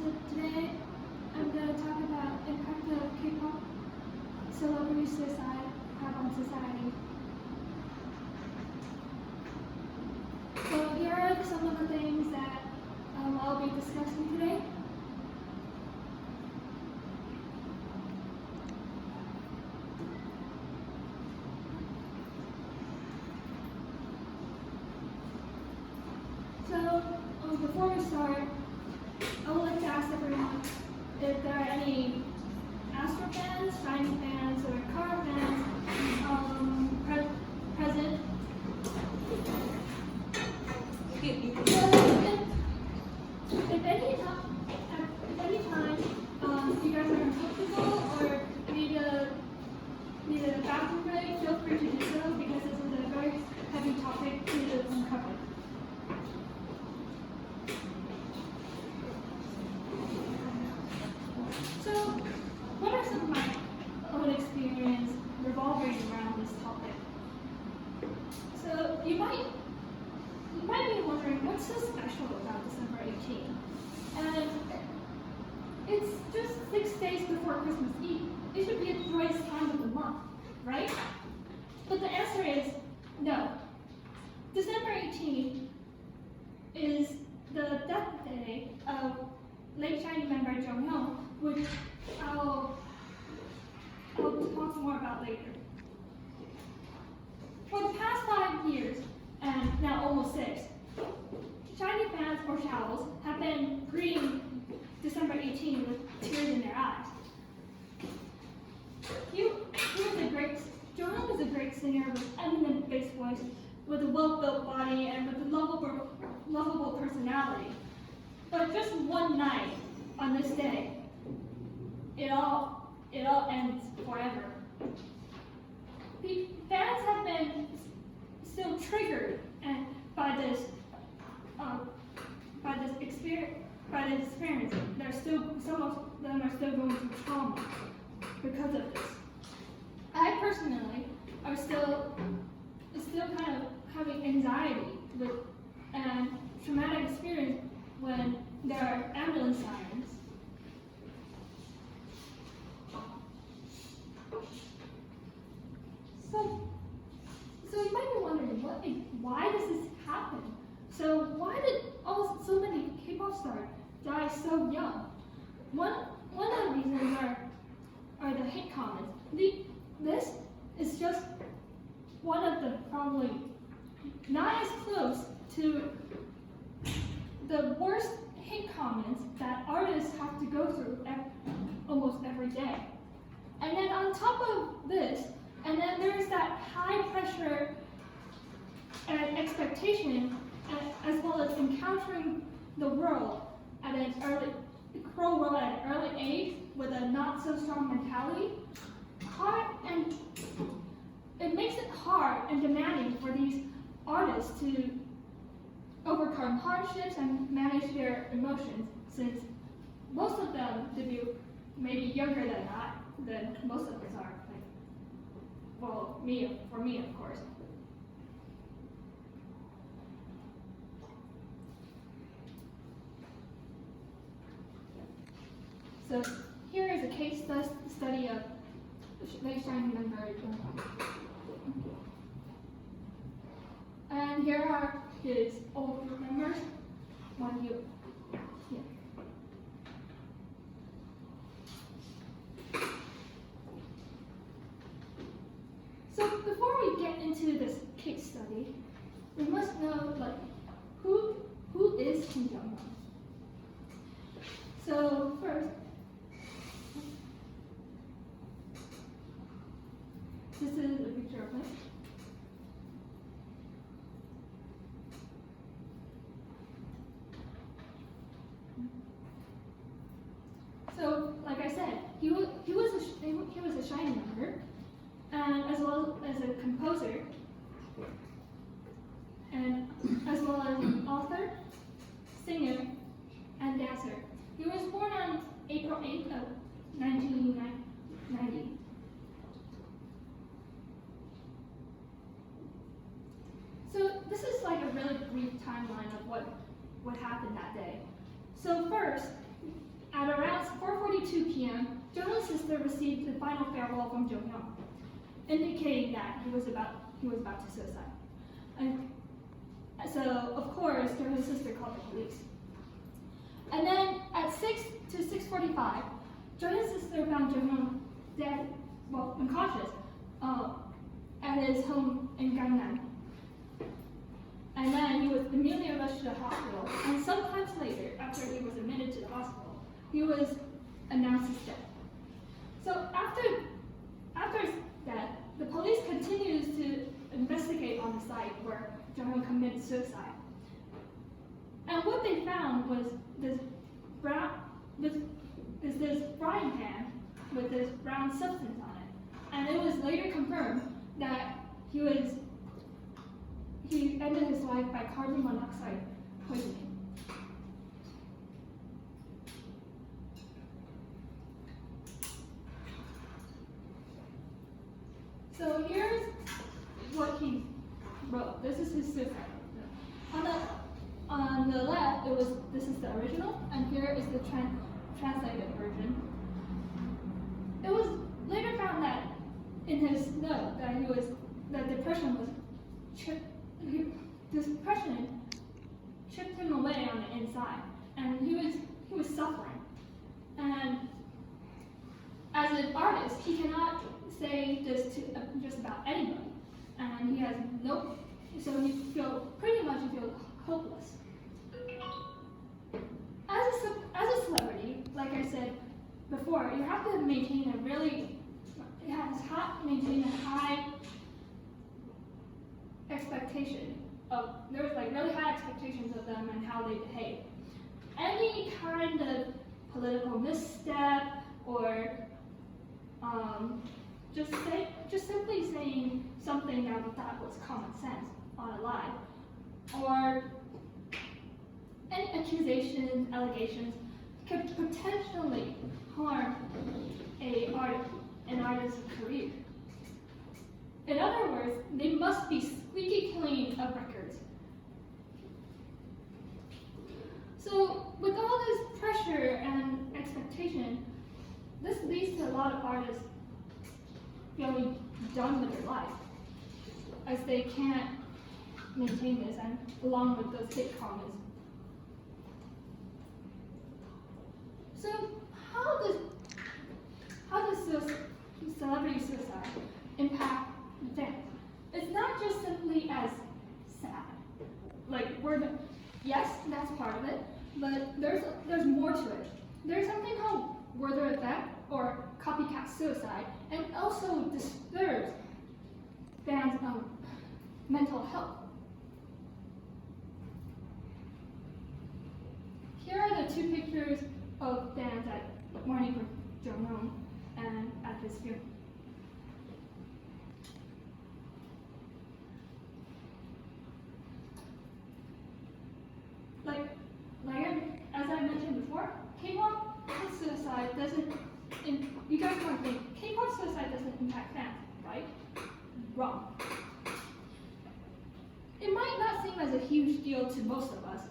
So today I'm going to talk about impact of K-pop celebrity suicide have on society. So here are some of the things that I'll be discussing today. So before we start, I would like to ask everyone if there are any Astro fans, Shiny fans, or Car fans present. If any time you guys are uncomfortable or need a bathroom break, feel free to do so because this is a very heavy topic to uncover. So, what are some of my own experience revolving around this topic? So, you might be wondering what's so special about December 18th? And it's just 6 days before Christmas Eve. It should be the joyous time of the month, right? But the answer is no. December 18th is the death day of late Shiny member Jonghyun, which I'll talk more about later. For the past 5 years, and now almost 6, Shiny fans or Showels have been greeting December 18 with tears in their eyes. Jonghyun was a great singer with eminent bass voice, with a well-built body, and with a lovable personality. But just one night on this day, it all ends forever. Fans have been still triggered by this experience. Some of them are still going through trauma because of this. I personally are still kind of having anxiety with and traumatic experience when there are ambulance sirens. So you might be wondering, why does this happen? So why did so many K-pop stars die so young? One of the reasons are the hate comments. This is just one of the probably not as close to the worst hate comments that artists have to go through almost every day. And then on top of this, and then there's that high pressure and expectation, as well as encountering the world at an early age with a not so strong mentality. And it makes it hard and demanding for these artists to overcome hardships and manage their emotions, since most of them debut maybe younger than most of us are. For me, of course. So here is a case study of late Shiny member Jonghyun. And here are his old group members. One you. Yeah. So before we get into this case study, we must know who is Kim Jonghyun. So first, this is a picture of him. So, like I said, he was a Shiny member, and as well as a composer, and as well as an author, singer, and dancer. He was born on April 8th of 1990. So this is like a really brief timeline of what happened that day. So first, At around 4:42 p.m., Jonghyun's sister received the final farewell from Jonghyun, indicating that he was about to suicide. And so, of course, Jonghyun's sister called the police. And then at 6 to 6:45, Jonghyun's sister found Jonghyun dead, well, unconscious, at his home in Gangnam. And then he was immediately rushed to the hospital. And sometimes later, after he was admitted to the hospital, he was announced as dead. So after his death, the police continues to investigate on the site where Jonghyun committed suicide. And what they found was this frying pan with this brown substance on it. And it was later confirmed that he ended his life by carbon monoxide poisoning. So here's what he wrote. This is his suicide note. On the left, this is the original, and here is the translated version. It was later found that in his note that depression chipped him away on the inside, and he was suffering. And as an artist, he cannot say this to just about anybody, and he has so he feels hopeless. As a celebrity, like I said before, you have to maintain maintain a high expectation of, there's like really high expectations of them and how they behave. Any kind of political misstep or just simply saying something that we thought was common sense on a live, or any accusations, allegations could potentially harm an artist's career. In other words, they must be squeaky clean of records. So with all this pressure and expectation, this leads to a lot of artists feeling done with their life, as they can't maintain this, and along with those hate comments. So how does celebrity suicide impact fans? It's not just simply as sad. Like yes, that's part of it, but there's more to it. There's something called word effect or copycat suicide, and also disturbs fans' mental health. Here are the two pictures of fans at mourning for Jonghyun and at his funeral. As I mentioned before, K-pop suicide doesn't. You guys might think K-pop suicide doesn't impact fans, right? Wrong. It might not seem as a huge deal to most of us,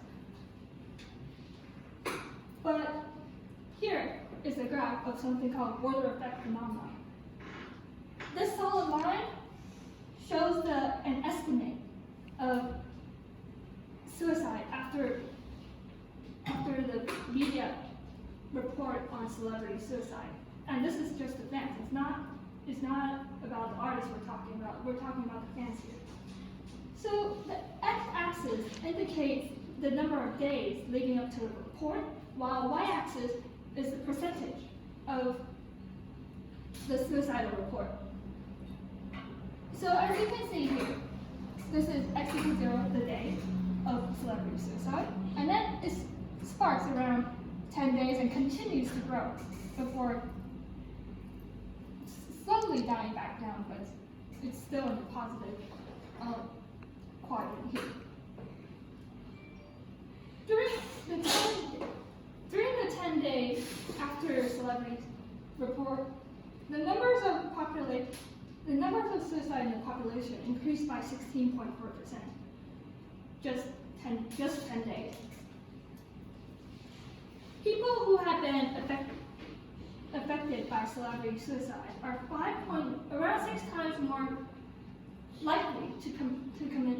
but here is a graph of something called border effect phenomenon. This solid line shows an estimate of suicide after the media report on celebrity suicide. And this is just the fans. It's not about the artists we're talking about. We're talking about the fans here. So the x-axis indicates the number of days leading up to the report, while y-axis is the percentage of the suicidal report. So as you can see here, this is x equals 0, the day of celebrity suicide, and then it sparks around 10 days and continues to grow before slowly dying back down, but it's still in the positive quadrant here. During the 10 days after celebrities report, the numbers of suicide in the population increased by 16.4%. Just 10 days. People who have been affected by celebrity suicide are around 6 times more likely to commit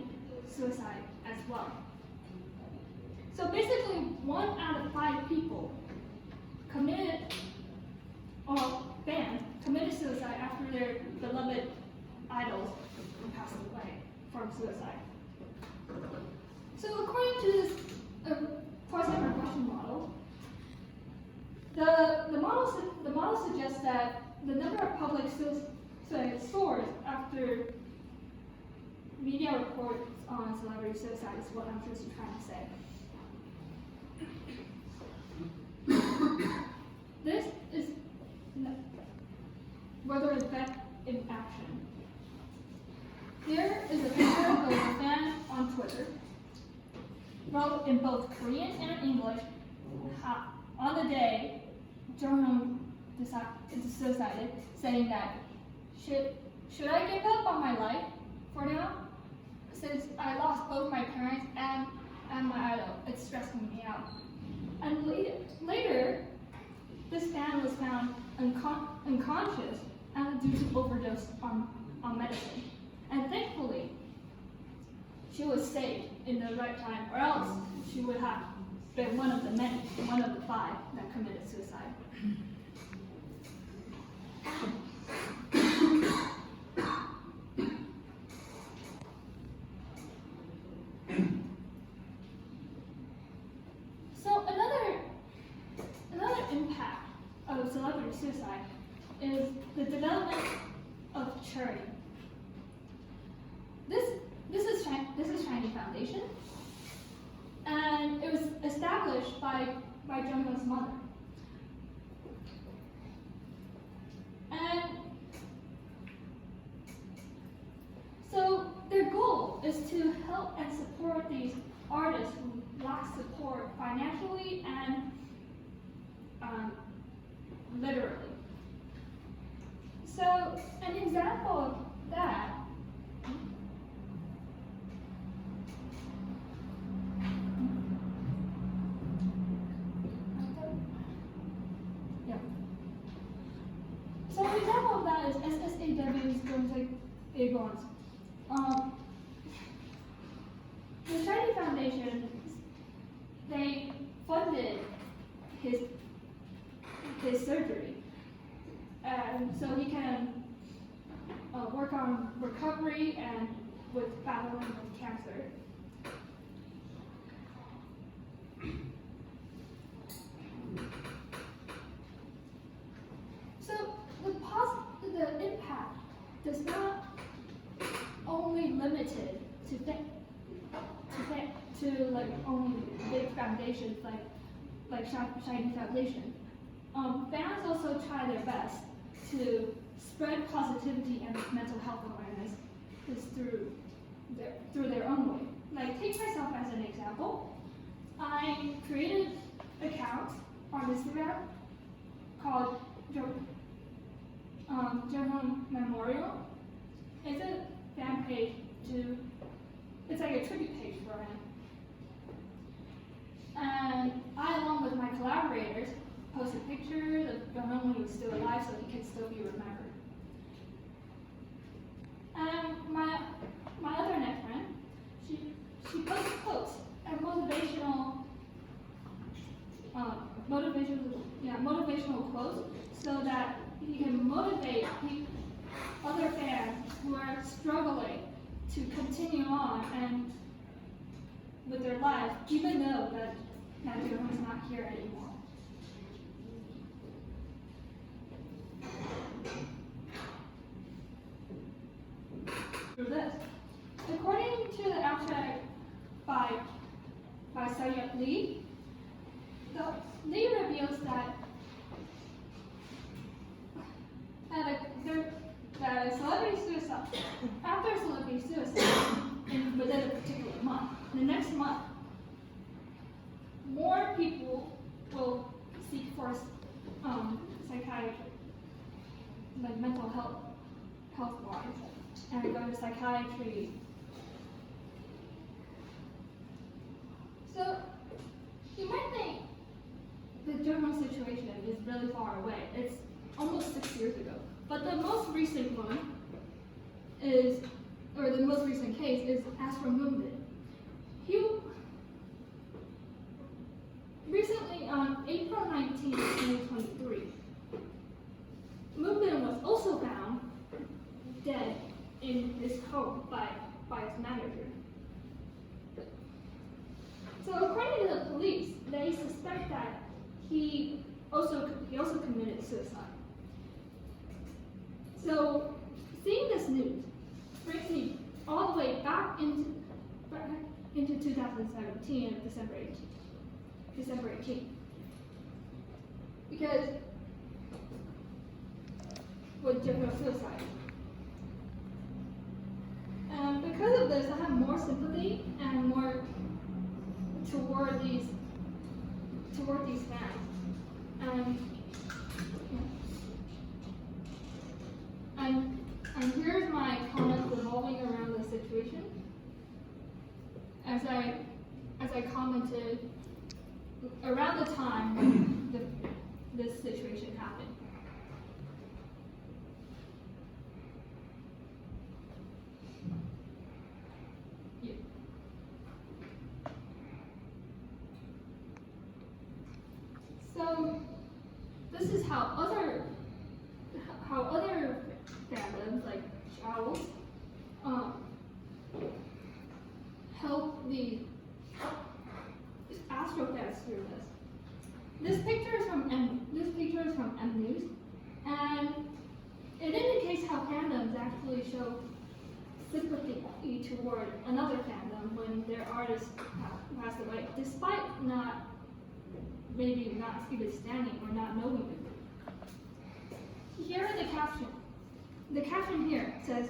suicide as well. So basically, 1 out of 5 people committed committed suicide after their beloved idols passed away from suicide. So according to this foresight regression model, the model suggests that the number of public suicide soars after media reports on celebrity suicide is what I'm just trying to say. This is weather effect in action. Here is a picture of a fan on Twitter, wrote in both Korean and English, on the day Jung suicided, saying that, should I give up on my life for now? Since I lost both my parents and my idol, it's stressing me out. And later, this fan was found unconscious and due to overdose on medicine. And thankfully, she was saved in the right time, or else she would have been one of the 5 that committed suicide. So another impact of celebrity suicide is the development of charity. This is Shiny Foundation, and it was established by Jungkook's mother. And so their goal is to help and support these artists who lack support financially and literally. So an example of that is SSAW's Domestic Acorns. The Shiny Foundation, they funded his surgery, and so he can work on recovery and with battling with cancer. So the impact does not only limited to like only big foundations like Shiny Foundation. Fans also try their best to spread positivity and mental health awareness through their own way. Like, take myself as an example. I created an account on Instagram called Jung Memorial. It's a fan page it's like a tribute page for him. And I, along with my collaborators, posted pictures of Jung when he was still alive so he can still be remembered. And my other net friend, she posts quotes and motivational quotes so that he can motivate other fans who are struggling to continue on and with their lives, even though that Jung is not here anymore. Through this, according to the abstract by Sayat Lee, Lee reveals that a celebrity suicide, after a celebrity suicide, within a particular month, the next month, more people will seek for psychiatry, like mental health wise, and go to psychiatry. So you might think the Jonghyun situation is really far away. It's almost 6 years ago. But the most recent one is, or the most recent case is as for Moonbin. He recently on April 19, 2023, Moonbin was also found dead in his home by his manager. So according to the police, they suspect that he also committed suicide. So seeing this news brings me all the way back into 2017, December 18th. Because with Jonghyun's suicide. And because of this, I have more sympathy and more toward these fans. And here's my comments revolving around the situation. As I commented around the time when this situation happened. Yeah. So this is how other fandoms like Owls help the Astro fans through this. This picture is from M News, and it indicates how fandoms actually show sympathy toward another fandom when their artist passed away, despite maybe not even standing or not knowing it. Here is the caption. The caption here says,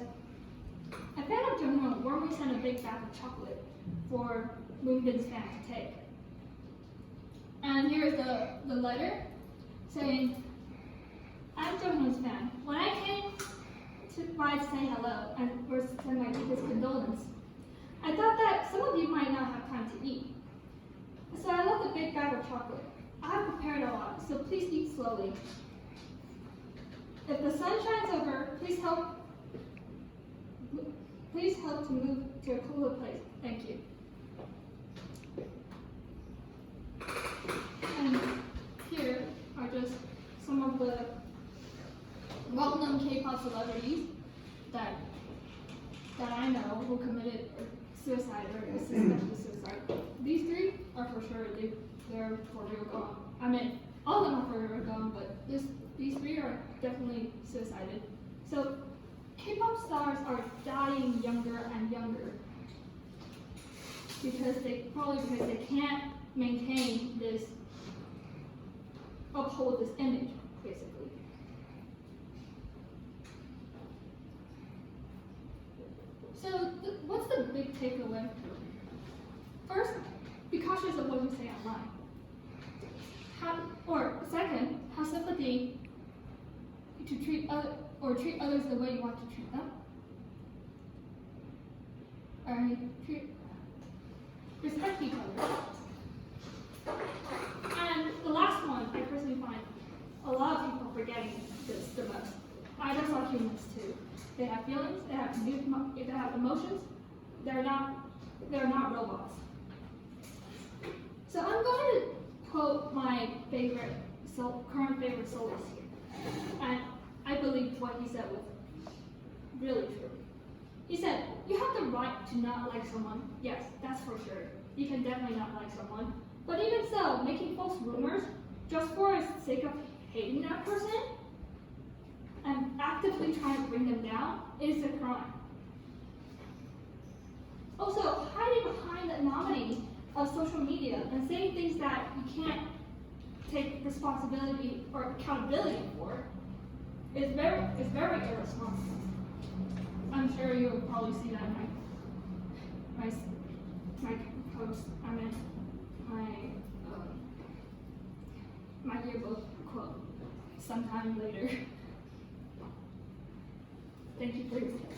"A fan of Jonghyun warmly sent a big bag of chocolate for Moonbin's fan to take." And here's the letter saying, "I'm Jonghyun's fan. When I came by to say hello and or send my deepest condolence, I thought that some of you might not have time to eat. So I left a big bag of chocolate. I have prepared a lot, so please eat slowly. If the sun shines over, please help to move to a cooler place. Thank you." And here are just some of the well-known K-pop celebrities that I know who committed suicide or is suspected suicide. These three are for sure, they're for real gone. I mean, all of them are for real gone, but these three are definitely suicided. So K-pop stars are dying younger and younger because they can't maintain this, uphold this image, basically. So what's the big takeaway? First, be cautious of what you say online. Second, have sympathy to treat others the way you want to treat them. Respect each other. And the last one, I personally find a lot of people forgetting this the most. Idols are humans too. They have feelings, they have emotions. They're not robots. So I'm going to quote my current favorite soloist here. And I believe what he said was really true. He said, "You have the right to not like someone. Yes, that's for sure. You can definitely not like someone. But even so, making false rumors just for the sake of hating that person and actively trying to bring them down is a crime. Also, hiding behind the anonymity of social media and saying things that you can't take responsibility or accountability for is very irresponsible." I'm sure you'll probably see that in my post. I mean, my yearbook quote sometime later. Thank you for listening.